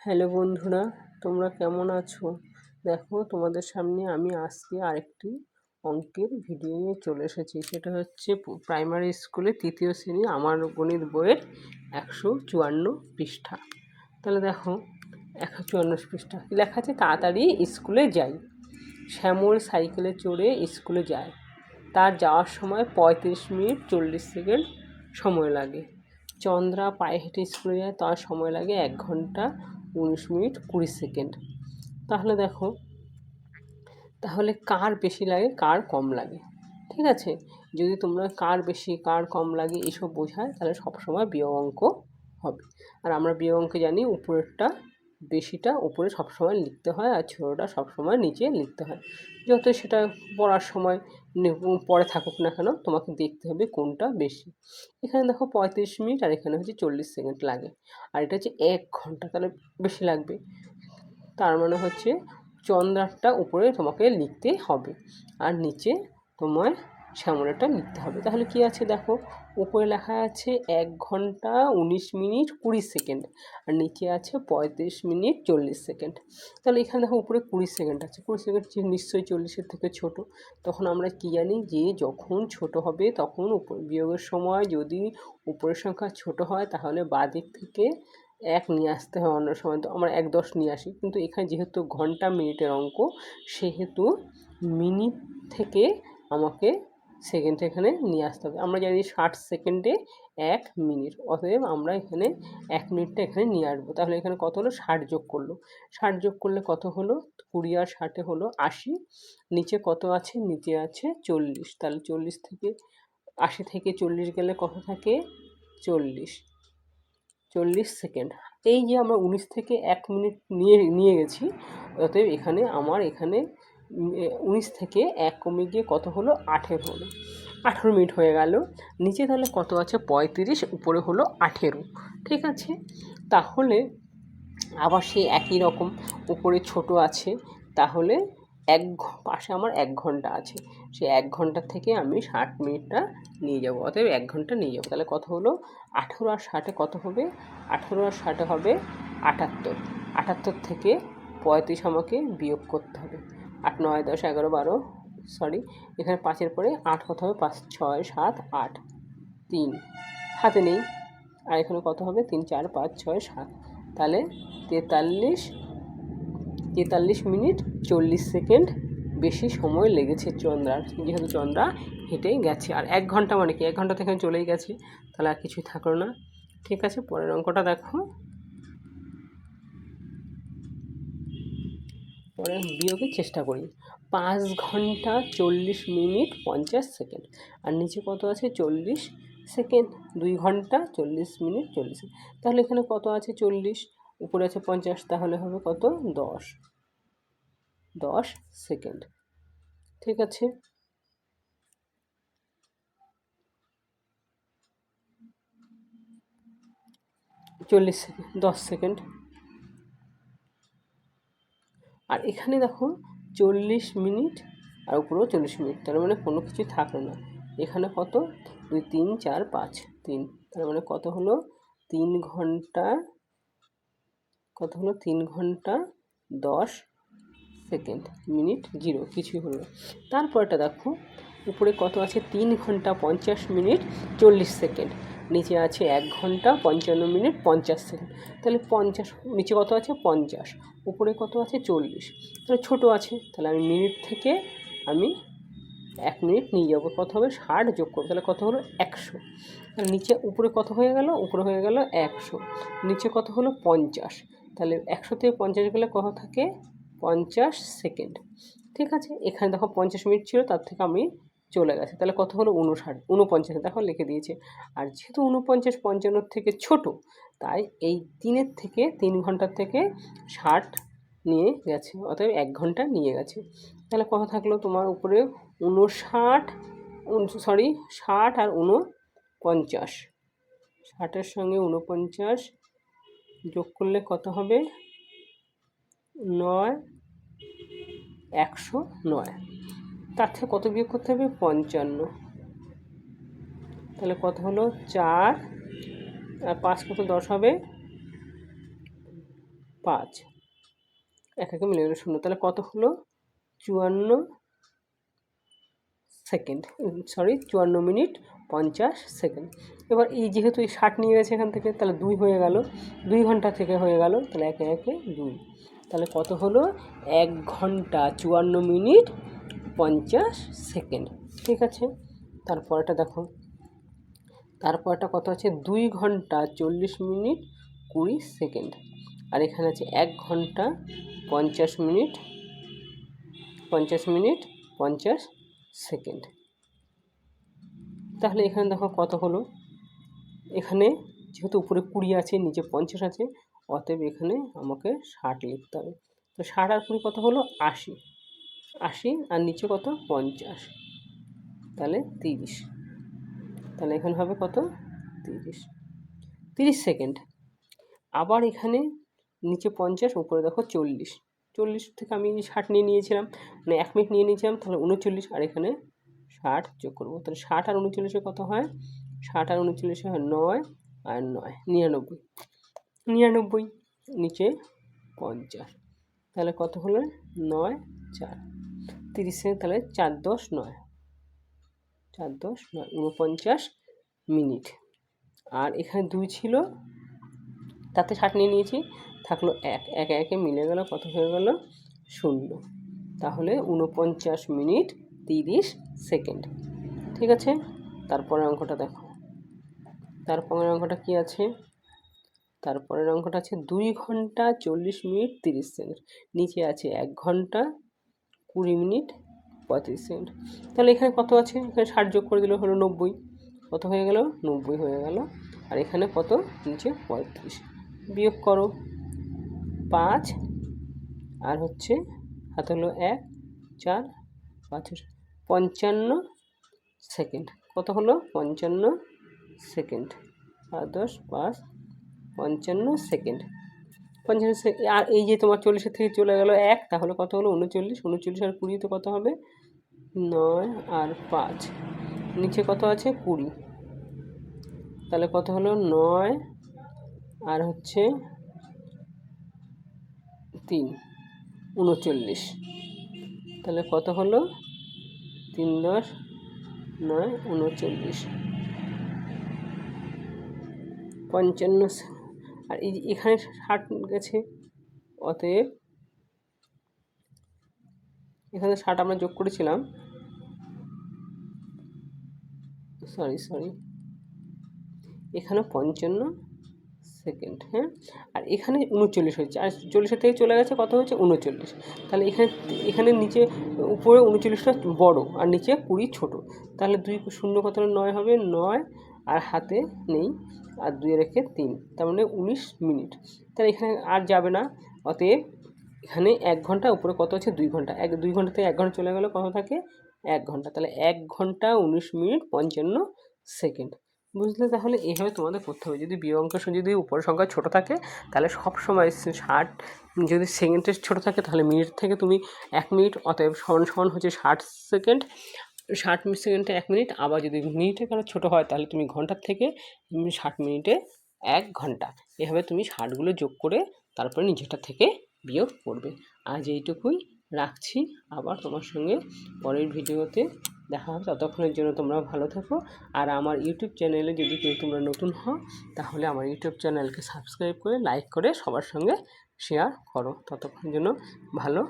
Hello বন্ধুরা, তোমরা কেমন আছো? দেখো, তোমাদের সামনে আমি আজকে আরেকটি অঙ্কের ভিডিও নিয়ে চলে এসেছি। সেটা হচ্ছে প্রাইমারি স্কুলে ৩য় শ্রেণী আমার গণিত বইয়ের ১৫৪ পৃষ্ঠা। তাহলে দেখো, ১৫৪ পৃষ্ঠা কী লেখা আছে? তাড়াতাড়ি স্কুলে যাই। শ্যামল সাইকেলে চড়ে স্কুলে যায়। তার যাওয়ার সময় ৩৫ মিনিট ৪০ সেকেন্ড সময় লাগে। চন্দ্রা পায়ে হেঁটে স্কুলে যায়, তার সময় লাগে ১ ঘন্টা ১৯ মিনিট ২০ সেকেন্ড। তাহলে দেখো, তাহলে কার বেশি লাগে কার কম লাগে? ঠিক আছে, যদি তোমরা কার বেশি কার কম লাগে এসব বোঝায়, তাহলে সবসময় বিয়োগ অঙ্ক হবে। আর আমরা বিয়োগ অঙ্কে জানি উপরেরটা বেশিটা উপরে সবসময় লিখতে হয়, আর ছোটোটা সবসময় নিচে লিখতে হয়। যত সেটা পড়ার সময় পরে থাকুক না কেন, তোমাকে দেখতে হবে কোনটা বেশি। এখানে দেখো ৩৫ মিনিট আর এখানে হচ্ছে ৪০ সেকেন্ড লাগে, আর এটা হচ্ছে ১ ঘন্টা, তাহলে বেশি লাগবে। তার মানে হচ্ছে চন্দ্রারটা উপরে তোমাকে লিখতে হবে আর নিচে তোমার শ্যামলাটা লিখতে হবে। তাহলে কি আছে দেখো, উপরে লেখা আছে ১ ঘন্টা ১৯ মিনিট ২০ সেকেন্ড আর নিচে আছে ৩৫ মিনিট ৪০ সেকেন্ড। তাহলে এখানে দেখো উপরে ২০ সেকেন্ড আছে, ২০ সেকেন্ড নিশ্চয়ই ৪০-এর থেকে ছোট। তখন আমরা কি জানি যে যখন ছোট হবে তখন বিয়োগের সময় যদি উপরের সংখ্যা ছোট হয় তাহলে বাঁ দিক থেকে ১ নিয়ে আসতে হয়। অন্য সময় তো আমরা ১-১০ নিয়ে আসি, কিন্তু এখানে যেহেতু ঘন্টা মিনিটের অঙ্ক, সেহেতু মিনিট থেকে আমাকে সেকেন্ড এখানে নিয়ে আসতে হবে। আমরা জানি ৬০ সেকেন্ডে ১ মিনিট, অতএব আমরা এখানে ১ মিনিটটা এখানে নিয়ে আসবো। তাহলে এখানে কত হলো? ৬০ যোগ করলো। ৬০ যোগ করলে কত হলো? ২০ আর ৬০ হলো ৮০। নিচে কত আছে? নিচে আছে ৪০। তাহলে ৪০ থেকে ৮০ থেকে ৪০ গেলে কত থাকে? ৪০ সেকেন্ড। এই যে আমরা ১৯ থেকে ১ মিনিট নিয়ে গেছি, অতএব এখানে আমার ১৯ থেকে ১ কমে গিয়ে কত হলো? ১৮ হলো। ১৮ মিনিট হয়ে গেল। নিচে তাহলে কত আছে? ৩৫, উপরে হলো ১৮। ঠিক আছে, তাহলে আবার সেই একই রকম উপরে ছোট আছে, তাহলে পাশে আমার ১ ঘন্টা আছে, সেই ১ ঘন্টা থেকে আমি ৬০ মিনিটটা নিয়ে যাব, অতএব ১ ঘন্টা নিয়ে যাব। তাহলে কত হলো? ১৮ আর ৬০ কত হবে? ১৮ আর ৬০ হবে ৭৮। ৭৮ থেকে ৩৫ আমাকে বিয়োগ করতে হবে। ৮, ৯, ১০, ১১, ১২, সরি, এখানে ৫-এর পরে ৮ কত হবে? ৫, ৬, ৭, ৮, ৩ হাতে নেই। আর এখানে কত হবে? ৩, ৪, ৫, ৬, ৭, তাহলে ৪৩ মিনিট ৪০ সেকেন্ড বেশি সময় লেগেছে চন্দ্রার, যেহেতু চন্দ্রা হেঁটেই গেছে। আর ১ ঘন্টা মানে কি? ১ ঘন্টা থেকে চলেই গেছে, তাহলে আর কিছুই থাকলো না। ঠিক আছে, পরের অঙ্কটা দেখো। পরে বিয়োগের চেষ্টা করি। ৫ ঘন্টা ৪০ মিনিট ৫০ সেকেন্ড আর নিচে কত আছে? ৪০ সেকেন্ড। ২ ঘন্টা ৪০ মিনিট ৪০ সেকেন্ড। তাহলে এখানে কত আছে? ৪০, উপরে আছে ৫০, তাহলে হবে কত? ১০ সেকেন্ড। ঠিক আছে, চল্লিশ সেকেন্ড, ১০ সেকেন্ড। আর এখানে দেখো ৪০ মিনিট আর উপরেও ৪০ মিনিট, তার মানে কোনো কিছু থাকলো না। এখানে কত? ২, ৩, ৪, ৫, ৩, তার মানে কত হলো? ৩ ঘন্টা, কত হলো? ৩ ঘন্টা ১০ সেকেন্ড, মিনিট 0, কিছুই হলো না। তারপরটা দেখো, উপরে কত আছে? ৩ ঘন্টা ৫০ মিনিট ৪০ সেকেন্ড, নিচে আছে ১ ঘন্টা ৫৫ মিনিট ৫০ সেকেন্ড। তাহলে ৫০, নিচে কত আছে? ৫০, উপরে কত আছে? ৪০, তাহলে ছোটো আছে, তাহলে আমি মিনিট থেকে আমি ১ মিনিট নিয়ে যাবো। কত হবে? ৬০ যোগ করবো, তাহলে কত হলো? ১০০। তাহলে নিচে উপরে কত হয়ে গেল? উপরে হয়ে গেল ১০০, নিচে কত হলো? ৫০, তাহলে ১০০ থেকে ৫০ গেলে কত থাকে? ৫০ সেকেন্ড। ঠিক আছে, এখানে দেখো ৫০ মিনিট ছিল, তার থেকে আমি চলে গেছে, তাহলে কত হলো? ৫৯, দেখো লিখে দিয়েছে। আর যেহেতু ৪৯ ৫৫ থেকে ছোট, তাই এই ৩-এর থেকে ৩ ঘন্টার থেকে ৬০ নিয়ে গেছে, অতএব ১ ঘন্টা নিয়ে গেছে। তাহলে কত থাকলো তোমার উপরে? ৬০ আর ৪৯, ৬০-এর সঙ্গে ৪৯ যোগ করলে কত হবে? ৯, ১০৯। তার থেকে কত বিয়োগ করতে হবে? ৫৫। তাহলে কত হলো? ৪ আর ৫ কত? ১০ হবে, 5, এক একে মিলে গেল 0, তাহলে কত হলো 54 সেকেন্ড, 54 মিনিট 50 সেকেন্ড। এবার এই যেহেতু এই 60 নিয়ে গেছে এখান থেকে, তাহলে 2 হয়ে গেল, 2 ঘন্টা থেকে হয়ে গেল, তাহলে একে একে 2, তাহলে কত হলো 1 ঘন্টা 54 মিনিট 50 সেকেন্ড। ঠিক আছে, তারপরটা দেখো, তারপরটা কত আছে 2 ঘন্টা 40 মিনিট 20 সেকেন্ড, আর এখানে আছে 1 ঘন্টা 50 মিনিট 50 সেকেন্ড। তাহলে এখানে দেখো কত হলো, এখানে যেহেতু উপরে 20 আছে নিচে 50 আছে, অতএব এখানে আমাকে 60 লিখতে হবে। তো 60 আর 20 কত হলো 80, 80 আর নিচে কত 50, তাহলে 30, তাহলে এখানে হবে কত 30 সেকেন্ড। আবার এখানে নিচে 50 উপরে দেখো 40, 40 থেকে আমি 60 নিয়ে নিয়েছিলাম, মানে 1 মিনিট নিয়ে নিয়েছিলাম, তাহলে 39, আর এখানে 60 যোগ করবো, তাহলে 60 আর 39 কত হয়, 60 আর 39 হয় 9 আর 9 99, নিচে 50, তাহলে কত হলো 9 4 30 সেকেন্ড, তাহলে 4 10 9, 49 মিনিট। আর এখানে 2 ছিল, তাতে 60 নিয়ে নিয়েছি, থাকলো 1, একে একে মিলে গেল, কত হয়ে গেল 0, তাহলে 49 মিনিট 30 সেকেন্ড। ঠিক আছে, তারপরের অঙ্কটা দেখো, তারপরের অঙ্কটা কি আছে, তারপরের অঙ্কটা আছে 2 ঘন্টা 40 মিনিট 30 সেকেন্ড, নিচে আছে 1 ঘন্টা 20 মিনিট 35 সেকেন্ড। তাহলে এখানে কত আছে, এখানে 60 যোগ করে দিলে হলো 90, কত হয়ে গেল 90 হয়ে গেল, আর এখানে কত নিচে 35, বিয়োগ করো 5 আর হচ্ছে হাতে হলো 1 4 5 55 সেকেন্ড, কত হলো 55 সেকেন্ড, 7 10 5 55 সেকেন্ড, 55 সেকেন্ড। আর এই যে তোমার 40 থেকে চলে গেল 1, তাহলে কত হলো 39, 39 আর 20 তো কত হবে 9 আর 5, নিচে কত আছে 20, তাহলে কত হলো 9 আর হচ্ছে 3 39, তাহলে কত হলো 3 10 9 39, 55, আর এই যে এখানে 60 গেছে, অতএব এখানে 60 আমরা যোগ করেছিলাম, সরি এখানে 55 সেকেন্ড, হ্যাঁ, আর এখানে 39 হয়েছে, আর 40 থেকে চলে গেছে কত হচ্ছে 39, তাহলে এখানে নিচে উপরে 39টা বড় আর নিচে 20 ছোট, তাহলে 2 0 কত 9 হবে 9, আর হাতে নেই, আর 2 রেখে 3, তার মানে 19 মিনিট। তাহলে এখানে আর যাবে না, অতএব এখানে 1 ঘন্টা, উপরে কত আছে 2 ঘন্টা, 2 ঘন্টা থেকে 1 ঘন্টা চলে গেলে কত থাকে 1 ঘন্টা, তাহলে 1 ঘন্টা 19 মিনিট 55 সেকেন্ড। বুঝলে, তাহলে এইভাবে তোমাদের করতে হবে। যদি বিয়োগ অঙ্কের যদি উপরের সংখ্যা ছোট থাকে, তাহলে সবসময় 60, যদি সেকেন্ডের ছোট থাকে তাহলে মিনিট থেকে তুমি 1 মিনিট, অতএব সমান হচ্ছে 60 সেকেন্ড, 60 সেকেন্ডে 1 মিনিট। আবার যদি মিনিটে কারো ছোটো হয় তাহলে তুমি ঘন্টার থেকে 60 মিনিটে 1 ঘন্টা, এভাবে তুমি 60গুলো যোগ করে তারপরে নিজেরটা থেকে বিয়োগ করবে। আজ এইটুকুই, রাখছি, আবার তোমার সঙ্গে পরের ভিডিওতে দেখা হবে। ততক্ষণের জন্য তোমরা ভালো থেকো, আর আমার ইউটিউব চ্যানেলে যদি কেউ তোমরা নতুন হও তাহলে আমার ইউটিউব চ্যানেলকে সাবস্ক্রাইব করে লাইক করে সবার সঙ্গে শেয়ার করো। ততক্ষণের জন্য ভালো